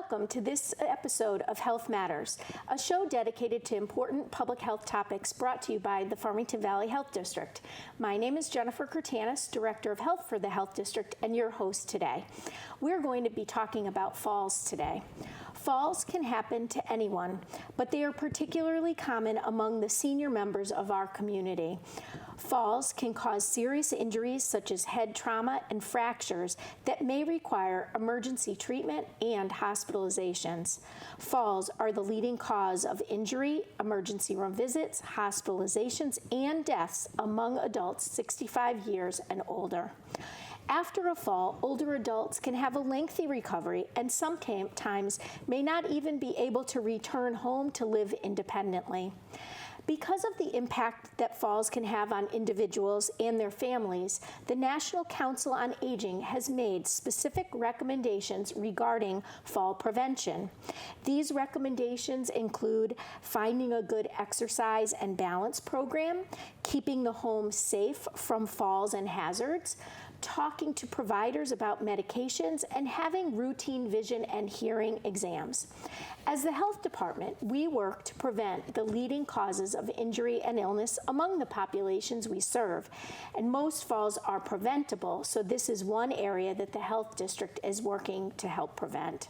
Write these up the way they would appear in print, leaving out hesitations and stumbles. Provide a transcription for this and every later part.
Welcome to this episode of Health Matters, a show dedicated to important public health topics brought to you by the Farmington Valley Health District. My name is Jennifer Kurtanis, Director of Health for the Health District, and your host today. We're going to be talking about falls today. Falls can happen to anyone, but they are particularly common among the senior members of our community. Falls can cause serious injuries such as head trauma and fractures that may require emergency treatment and hospitalizations. Falls are the leading cause of injury, emergency room visits, hospitalizations, and deaths among adults 65 years and older. After a fall, older adults can have a lengthy recovery and sometimes may not even be able to return home to live independently. Because of the impact that falls can have on individuals and their families, the National Council on Aging has made specific recommendations regarding fall prevention. These recommendations include finding a good exercise and balance program, keeping the home safe from falls and hazards, talking to providers about medications, and having routine vision and hearing exams. As the health department, we work to prevent the leading causes of injury and illness among the populations we serve, and most falls are preventable, so this is one area that the health district is working to help prevent.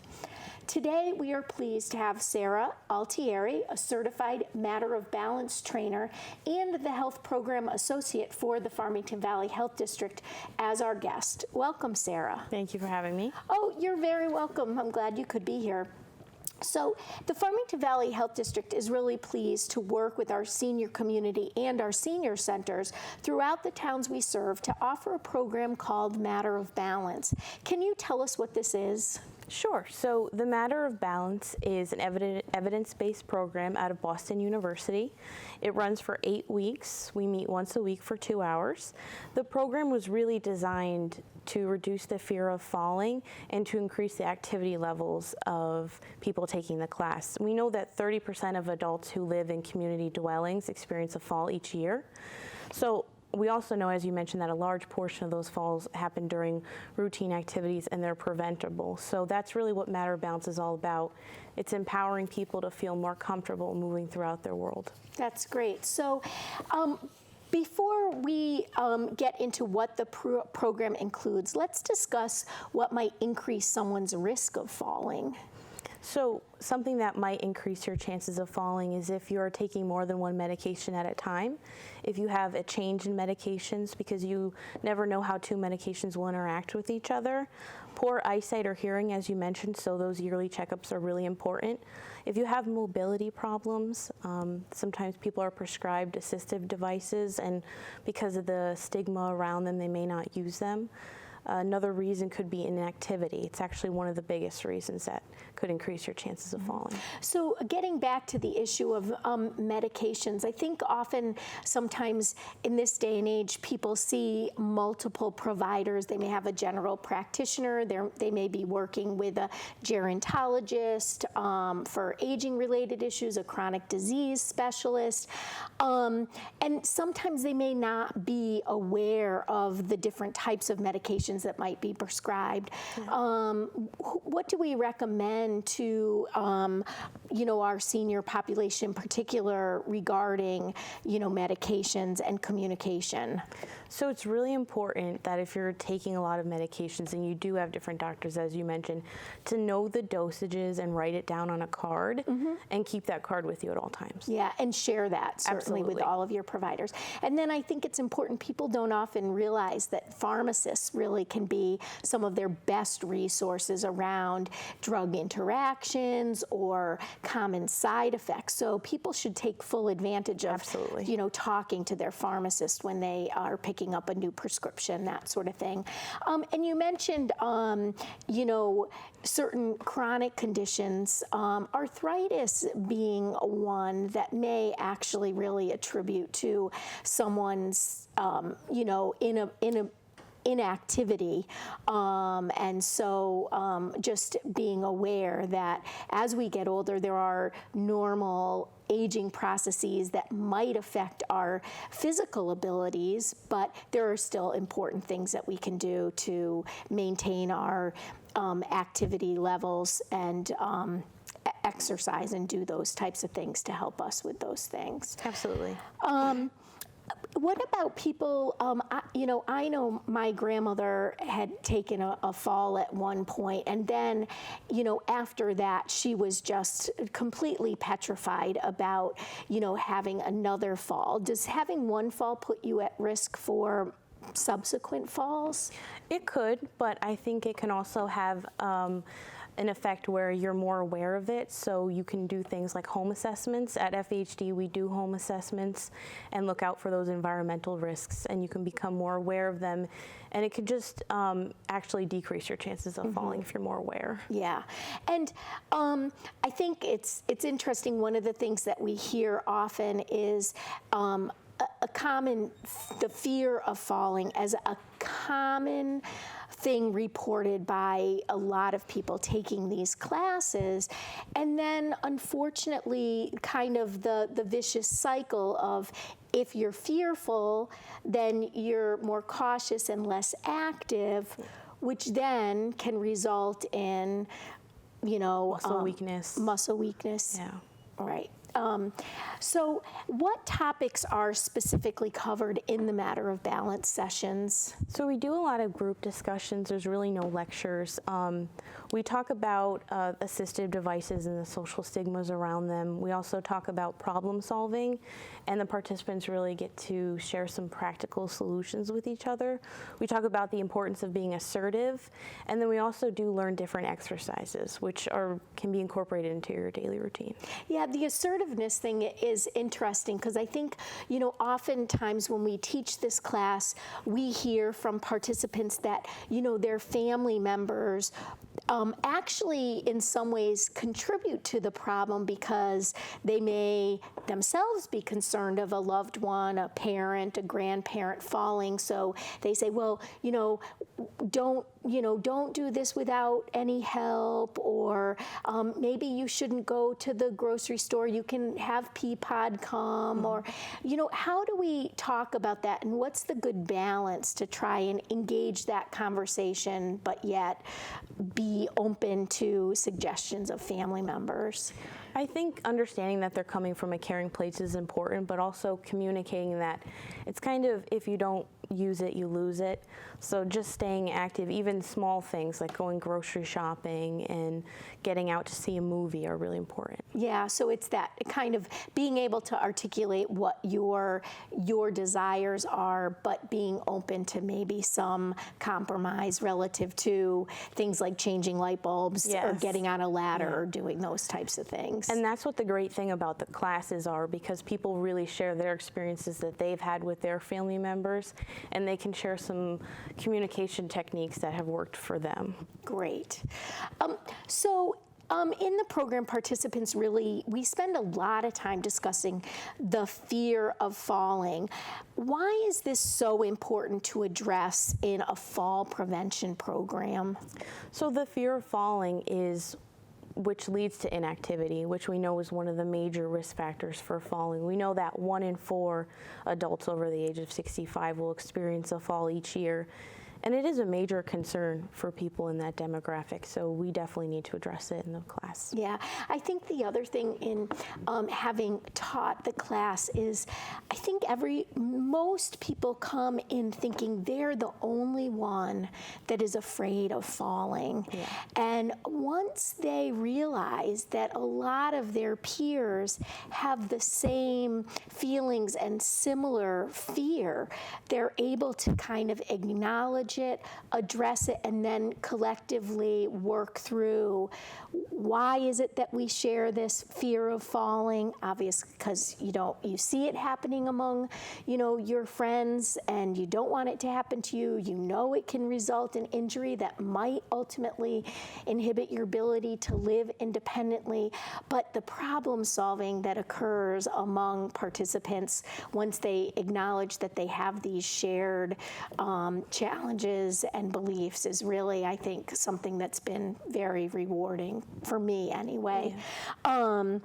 Today, we are pleased to have Sarah Altieri, a certified Matter of Balance trainer and the Health Program Associate for the Farmington Valley Health District, as our guest. Welcome, Sarah. Thank you for having me. Oh, you're very welcome. I'm glad you could be here. So the Farmington Valley Health District is really pleased to work with our senior community and our senior centers throughout the towns we serve to offer a program called Matter of Balance. Can you tell us what this is? Sure. So the Matter of Balance is an evidence-based program out of Boston University. It runs for 8 weeks. We meet once a week for 2 hours. The program was really designed to reduce the fear of falling and to increase the activity levels of people taking the class. We know that 30% of adults who live in community dwellings experience a fall each year. So we also know, as you mentioned, that a large portion of those falls happen during routine activities and they're preventable. So that's really what Matter of Balance is all about. It's empowering people to feel more comfortable moving throughout their world. That's great. So before we get into what the program includes, let's discuss what might increase someone's risk of falling. So something that might increase your chances of falling is if you're taking more than one medication at a time, if you have a change in medications because you never know how two medications will interact with each other, poor eyesight or hearing, as you mentioned, so those yearly checkups are really important. If you have mobility problems, sometimes people are prescribed assistive devices, and because of the stigma around them, they may not use them. Another reason could be inactivity. It's actually one of the biggest reasons that could increase your chances of falling. So getting back to the issue of medications, I think often sometimes in this day and age, people see multiple providers. They may have a general practitioner. They may be working with a gerontologist for aging-related issues, a chronic disease specialist. And sometimes they may not be aware of the different types of medications that might be prescribed. What do we recommend to, our senior population in particular regarding, medications and communication? So it's really important that if you're taking a lot of medications and you do have different doctors, as you mentioned, to know the dosages and write it down on a card and keep that card with you at all times. Yeah, and share that certainly with all of your providers. And then I think it's important, people don't often realize that pharmacists really can be some of their best resources around drug interactions or common side effects. So people should take full advantage of, talking to their pharmacist when they are picking up a new prescription, that sort of thing. And you mentioned, certain chronic conditions, arthritis being one that may actually really attribute to someone's, inactivity, and so just being aware that as we get older, there are normal aging processes that might affect our physical abilities, but there are still important things that we can do to maintain our activity levels and exercise and do those types of things to help us with those things. Absolutely. What about people, I know my grandmother had taken a fall at one point, and then, after that, she was just completely petrified about, having another fall. Does having one fall put you at risk for subsequent falls? It could, but I think it can also have an effect where you're more aware of it, so you can do things like home assessments. At FHD, we do home assessments and look out for those environmental risks, and you can become more aware of them, and it could just actually decrease your chances of falling if you're more aware. Yeah, and I think it's interesting. One of the things that we hear often is the fear of falling as a common thing reported by a lot of people taking these classes, and then unfortunately kind of the vicious cycle of, if you're fearful, then you're more cautious and less active, which then can result in, Muscle weakness. Muscle weakness. Yeah. Right. So what topics are specifically covered in the Matter of Balance sessions? So we do a lot of group discussions. There's really no lectures. We talk about assistive devices and the social stigmas around them. We also talk about problem solving, and the participants really get to share some practical solutions with each other. We talk about the importance of being assertive, and then we also do learn different exercises, which can be incorporated into your daily routine. Yeah, the assertiveness thing is interesting, because I think, oftentimes when we teach this class, we hear from participants that, their family members actually in some ways contribute to the problem, because they may themselves be concerned of a loved one, a parent, a grandparent falling. So they say, well, don't do this without any help, or maybe you shouldn't go to the grocery store. You can have Peapod come, or, how do we talk about that, and what's the good balance to try and engage that conversation, but yet be open to suggestions of family members? I think understanding that they're coming from a caring place is important, but also communicating that it's kind of, if you don't use it, you lose it. So just staying active, even small things like going grocery shopping and getting out to see a movie are really important. Yeah, so it's that kind of being able to articulate what your desires are, but being open to maybe some compromise relative to things like changing light bulbs, Yes. or getting on a ladder, or doing those types of things. And that's what the great thing about the classes are, because people really share their experiences that they've had with their family members, and they can share some communication techniques that have worked for them. Great. In the program, participants we spend a lot of time discussing the fear of falling. Why is this so important to address in a fall prevention program? So the fear of falling which leads to inactivity, which we know is one of the major risk factors for falling. We know that 1 in 4 adults over the age of 65 will experience a fall each year. And it is a major concern for people in that demographic, so we definitely need to address it in the class. Yeah, I think the other thing in having taught the class is, I think most people come in thinking they're the only one that is afraid of falling. Yeah. And once they realize that a lot of their peers have the same feelings and similar fear, they're able to kind of acknowledge it, address it, and then collectively work through, why is it that we share this fear of falling? Obviously, because you see it happening among your friends, and you don't want it to happen to you. It can result in injury that might ultimately inhibit your ability to live independently. But the problem solving that occurs among participants once they acknowledge that they have these shared challenges and beliefs is really, I think, something that's been very rewarding for me anyway. Yeah.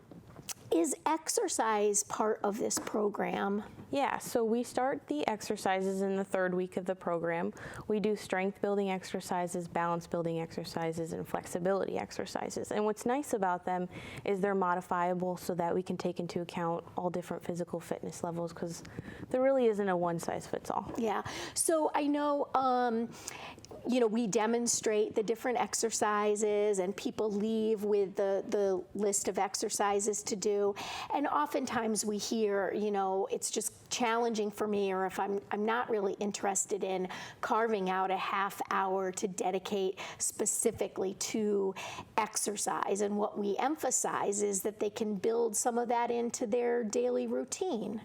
Is exercise part of this program? Yeah, so we start the exercises in the third week of the program. We do strength building exercises, balance building exercises, and flexibility exercises. And what's nice about them is they're modifiable so that we can take into account all different physical fitness levels, because there really isn't a one size fits all. Yeah. So I know, we demonstrate the different exercises and people leave with the list of exercises to do. And oftentimes we hear, it's just challenging for me, or if I'm not really interested in carving out a half hour to dedicate specifically to exercise. And what we emphasize is that they can build some of that into their daily routine.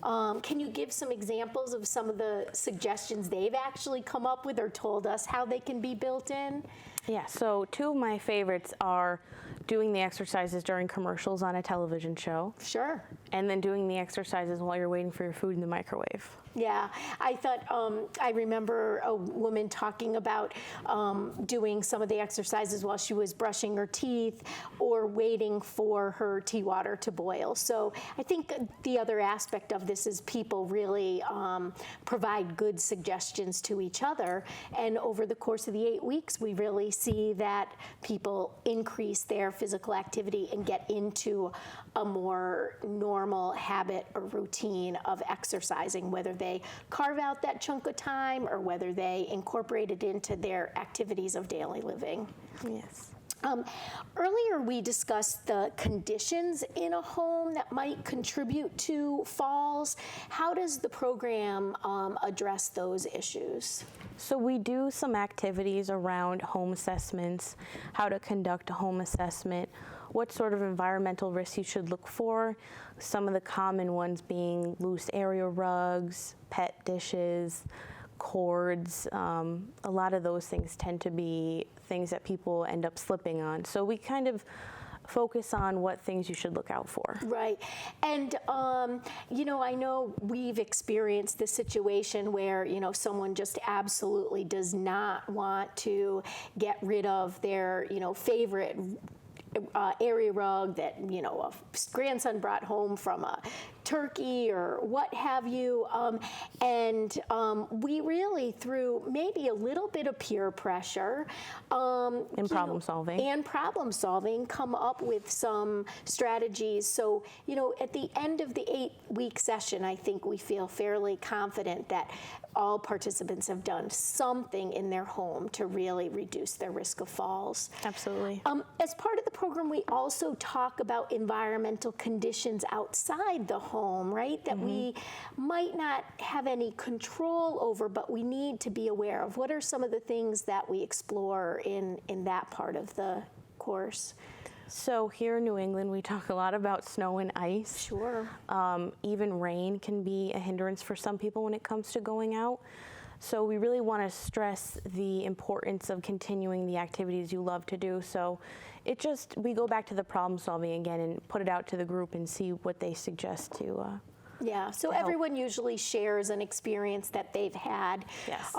Can you give some examples of some of the suggestions they've actually come up with or told us how they can be built in? Yeah, so two of my favorites are doing the exercises during commercials on a television show. Sure. And then doing the exercises while you're waiting for your food in the microwave. Yeah, I thought, I remember a woman talking about doing some of the exercises while she was brushing her teeth or waiting for her tea water to boil. So I think the other aspect of this is people really provide good suggestions to each other. And over the course of the 8 weeks, we really see that people increase their physical activity and get into a more normal habit or routine of exercising, whether they carve out that chunk of time or whether they incorporate it into their activities of daily living. Yes. Earlier we discussed the conditions in a home that might contribute to falls. How does the program address those issues? So we do some activities around home assessments, how to conduct a home assessment, what sort of environmental risks you should look for, some of the common ones being loose area rugs, pet dishes, cords. A lot of those things tend to be things that people end up slipping on. So we kind of focus on what things you should look out for. Right. And, I know we've experienced the situation where, someone just absolutely does not want to get rid of their, favorite area rug that, a grandson brought home from a turkey or what have you. We really, through maybe a little bit of peer pressure And problem solving, come up with some strategies. So, at the end of the 8-week session, I think we feel fairly confident that all participants have done something in their home to really reduce their risk of falls. Absolutely. As part of the program, we also talk about environmental conditions outside the home, right? That we might not have any control over, but we need to be aware of. What are some of the things that we explore in that part of the course? So here in New England, we talk a lot about snow and ice. Sure. Even rain can be a hindrance for some people when it comes to going out. So we really want to stress the importance of continuing the activities you love to do. So we go back to the problem solving again and put it out to the group and see what they suggest to Yeah, so everyone usually shares an experience that they've had. Yes.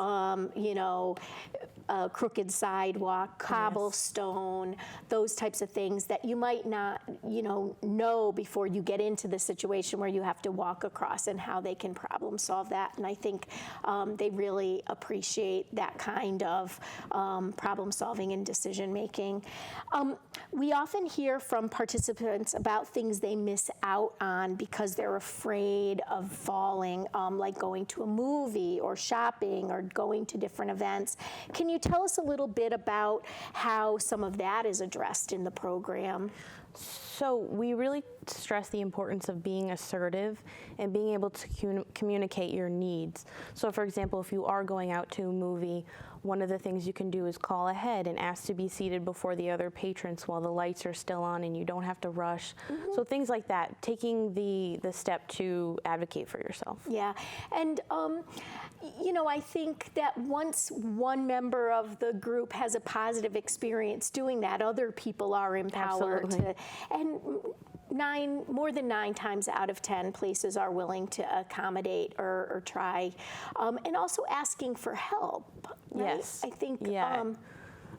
A crooked sidewalk, cobblestone, those types of things that you might not, know before you get into the situation where you have to walk across, and how they can problem solve that. And I think they really appreciate that kind of problem solving and decision making. We often hear from participants about things they miss out on because they're afraid of falling, like going to a movie or shopping or going to different events. Can you tell us a little bit about how some of that is addressed in the program? So we really stress the importance of being assertive and being able to communicate your needs. So for example, if you are going out to a movie, one of the things you can do is call ahead and ask to be seated before the other patrons while the lights are still on and you don't have to rush. So things like that, taking the step to advocate for yourself. Yeah, and I think that once one member of the group has a positive experience doing that, other people are empowered to, and more than 9 times out of 10 places are willing to accommodate or try, and also asking for help. Right? Yes. I think. Yeah.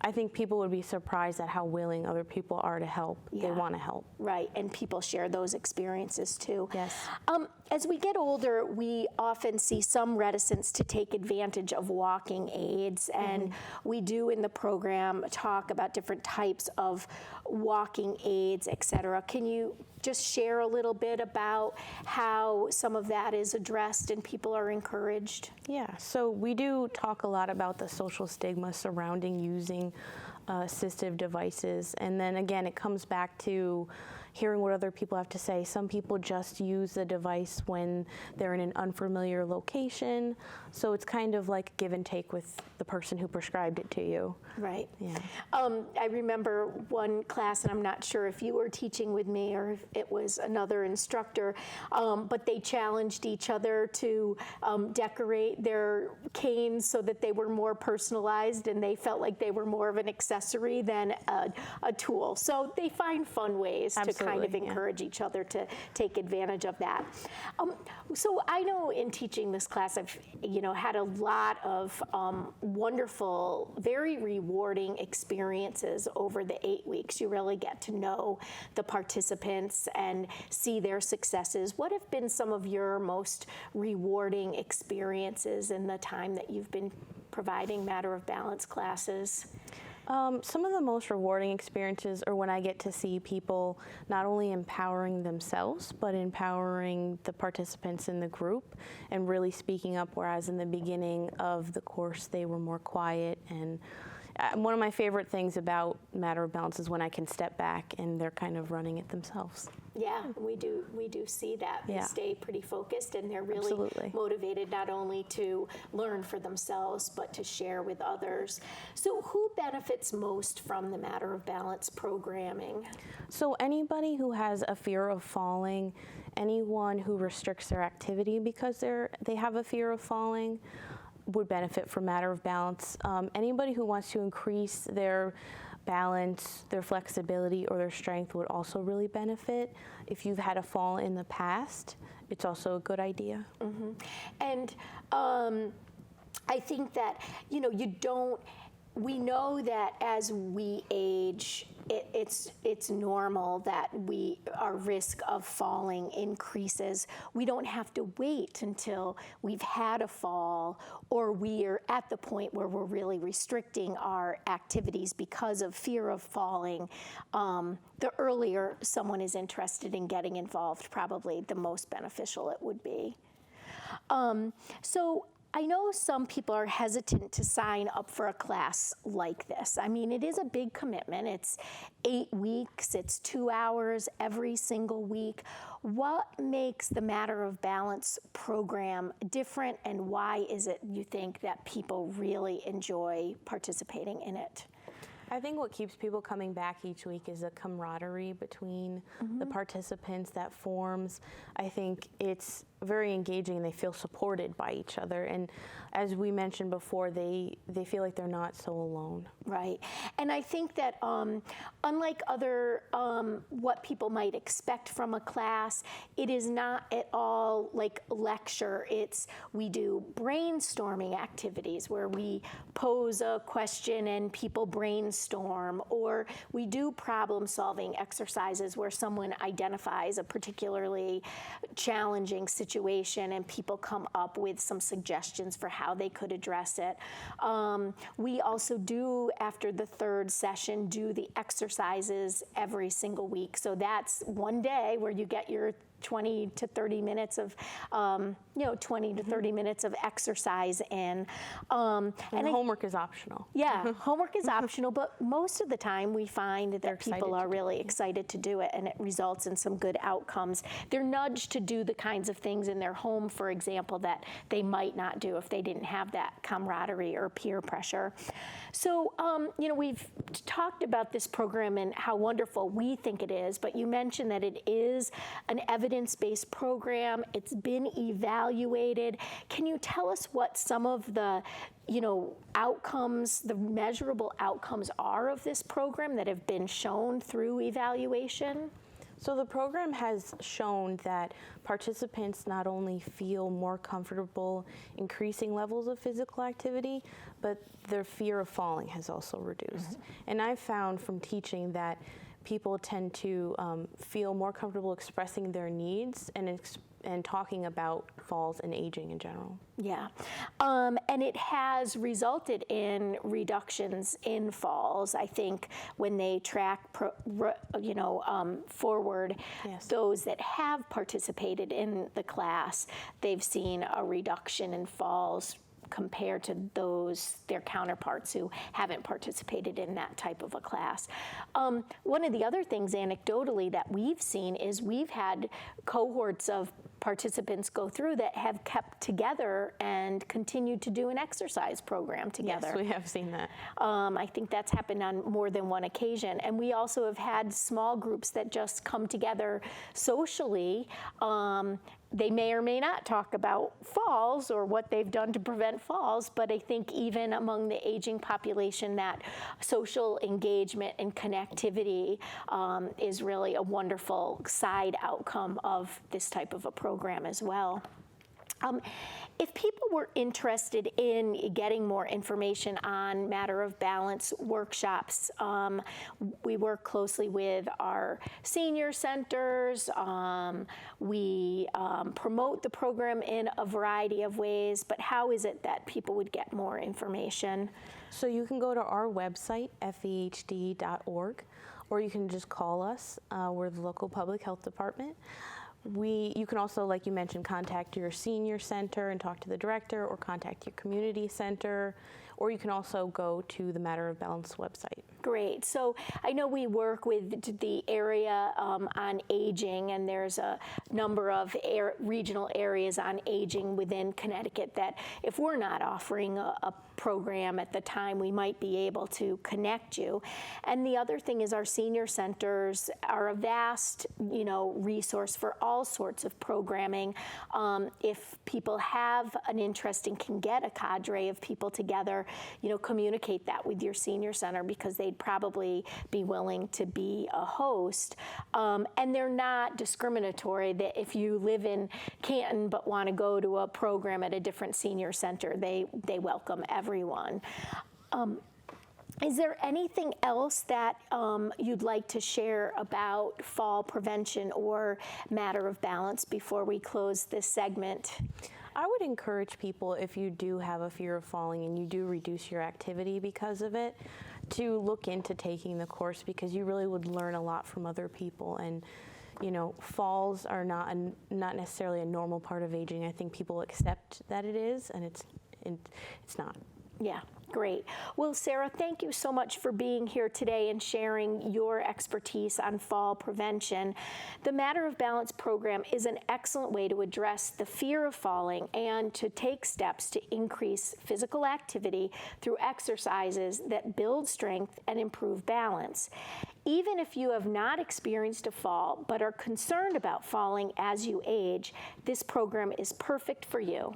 I think people would be surprised at how willing other people are to help. They want to help. Right, and people share those experiences too. Yes. As we get older, we often see some reticence to take advantage of walking aids, and we do in the program talk about different types of walking aids, et cetera. Can you just share a little bit about how some of that is addressed and people are encouraged? Yeah, so we do talk a lot about the social stigma surrounding using assistive devices. And then again, it comes back to hearing what other people have to say. Some people just use the device when they're in an unfamiliar location. So it's kind of like give and take with the person who prescribed it to you. Right. Yeah. I remember one class, and I'm not sure if you were teaching with me or if it was another instructor, but they challenged each other to decorate their canes so that they were more personalized and they felt like they were more of an accessory than a tool. So they find fun ways to kind of encourage each other to take advantage of that. So I know in teaching this class, I've had a lot of wonderful, very rewarding experiences over the 8 weeks. You really get to know the participants and see their successes. What have been some of your most rewarding experiences in the time that you've been providing Matter of Balance classes? Some of the most rewarding experiences are when I get to see people not only empowering themselves, but empowering the participants in the group and really speaking up, whereas in the beginning of the course they were more quiet. And one of my favorite things about Matter of Balance is when I can step back and they're kind of running it themselves. Yeah, we do see that. They stay pretty focused and they're really motivated not only to learn for themselves, but to share with others. So who benefits most from the Matter of Balance programming? So anybody who has a fear of falling, anyone who restricts their activity because they have a fear of falling, would benefit from Matter of Balance. Anybody who wants to increase their balance, their flexibility, or their strength would also really benefit. If you've had a fall in the past, it's also a good idea. Mm-hmm. And I think that, we know that as we age, it's normal that our risk of falling increases. We don't have to wait until we've had a fall or we're at the point where we're really restricting our activities because of fear of falling. The earlier someone is interested in getting involved, probably the most beneficial it would be. So I know some people are hesitant to sign up for a class like this. I mean, it is a big commitment. It's 8 weeks, it's 2 hours every single week. What makes the Matter of Balance program different, and why is it, you think, that people really enjoy participating in it? I think what keeps people coming back each week is a camaraderie between the participants that forms. I think it's very engaging and they feel supported by each other. And as we mentioned before, they feel like they're not so alone. Right. And I think that unlike other, what people might expect from a class, it is not at all like lecture. We do brainstorming activities where we pose a question and people brainstorm, or we do problem-solving exercises where someone identifies a particularly challenging situation and people come up with some suggestions for how they could address it. We also do, after the third session, do the exercises every single week. So that's one day where you get your 20 to 30 minutes of, 20 to 30 minutes of exercise in. And homework is optional. Yeah, homework is optional, but most of the time we find that people are really excited to do it, and it results in some good outcomes. They're nudged to do the kinds of things in their home, for example, that they might not do if they didn't have that camaraderie or peer pressure. So, we've talked about this program and how wonderful we think it is, but you mentioned that it is an evidence-based program. It's been evaluated. Can you tell us what some of the outcomes, the measurable outcomes are of this program that have been shown through evaluation? So the program has shown that participants not only feel more comfortable increasing levels of physical activity, but their fear of falling has also reduced. And I've found from teaching that people tend to feel more comfortable expressing their needs and talking about falls and aging in general. Yeah, and it has resulted in reductions in falls. I think when they track, forward Yes. those that have participated in the class, they've seen a reduction in falls compared to their counterparts who haven't participated in that type of a class. One of the other things anecdotally that we've seen is we've had cohorts of participants go through that have kept together and continued to do an exercise program together. Yes, we have seen that. I think that's happened on more than one occasion. And we also have had small groups that just come together socially. They may or may not talk about falls or what they've done to prevent falls, but I think even among the aging population, that social engagement and connectivity is really a wonderful side outcome of this type of a program as well. If people were interested in getting more information on Matter of Balance workshops, we work closely with our senior centers. We promote the program in a variety of ways, but how is it that people would get more information? So you can go to our website, fehd.org, or you can just call us. We're the local public health department. You can also, like you mentioned, contact your senior center and talk to the director, or contact your community center, or you can also go to the Matter of Balance website. Great. So I know we work with the area on aging, and there's a number of regional areas on aging within Connecticut that if we're not offering a program at the time, we might be able to connect you. And the other thing is our senior centers are a vast, resource for all sorts of programming. If people have an interest and can get a cadre of people together, communicate that with your senior center, because they'd probably be willing to be a host. And they're not discriminatory, that if you live in Canton but want to go to a program at a different senior center, they welcome everyone. Is there anything else that you'd like to share about fall prevention or Matter of Balance before we close this segment? I would encourage people, if you do have a fear of falling and you do reduce your activity because of it, to look into taking the course, because you really would learn a lot from other people. And falls are not necessarily a normal part of aging. I think people accept that it is, and it's not. Yeah, great. Well, Sarah, thank you so much for being here today and sharing your expertise on fall prevention. The Matter of Balance program is an excellent way to address the fear of falling and to take steps to increase physical activity through exercises that build strength and improve balance. Even if you have not experienced a fall but are concerned about falling as you age, this program is perfect for you.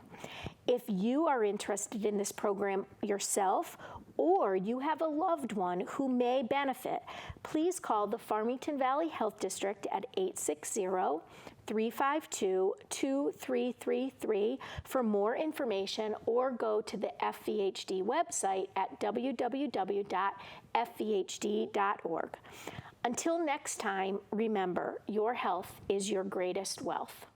If you are interested in this program yourself, or you have a loved one who may benefit, please call the Farmington Valley Health District at 860-352-2333 for more information, or go to the FVHD website at www.fvhd.org. Until next time, remember, your health is your greatest wealth.